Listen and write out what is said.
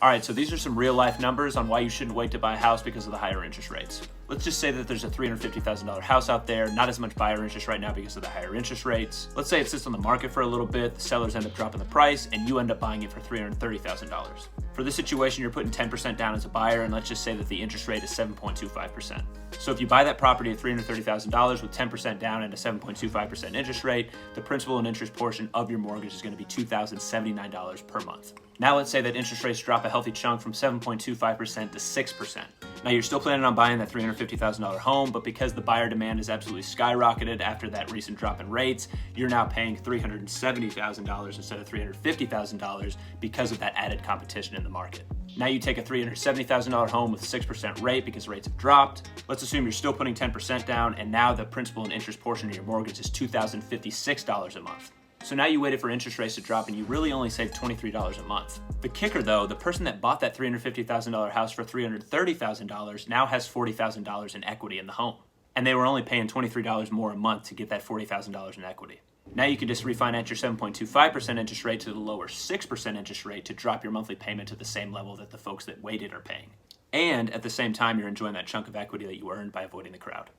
All right, so these are some real life numbers on why you shouldn't wait to buy a house because of the higher interest rates. Let's just say that there's a $350,000 house out there, not as much buyer interest right now because of the higher interest rates. Let's say it sits on the market for a little bit, the sellers end up dropping the price, and you end up buying it for $330,000. For this situation, you're putting 10% down as a buyer, and let's just say that the interest rate is 7.25%. So if you buy that property at $330,000 with 10% down and a 7.25% interest rate, the principal and interest portion of your mortgage is going to be $2,079 per month. Now let's say that interest rates drop a healthy chunk from 7.25% to 6%. Now you're still planning on buying that $350,000 home, but because the buyer demand has absolutely skyrocketed after that recent drop in rates, you're now paying $370,000 instead of $350,000 because of that added competition in the market. Now you take a $370,000 home with a 6% rate because rates have dropped. Let's assume you're still putting 10% down, and now the principal and interest portion of your mortgage is $2,056 a month. So now you waited for interest rates to drop and you really only saved $23 a month. The kicker though, the person that bought that $350,000 house for $330,000 now has $40,000 in equity in the home. And they were only paying $23 more a month to get that $40,000 in equity. Now you can just refinance your 7.25% interest rate to the lower 6% interest rate to drop your monthly payment to the same level that the folks that waited are paying. And at the same time, you're enjoying that chunk of equity that you earned by avoiding the crowd.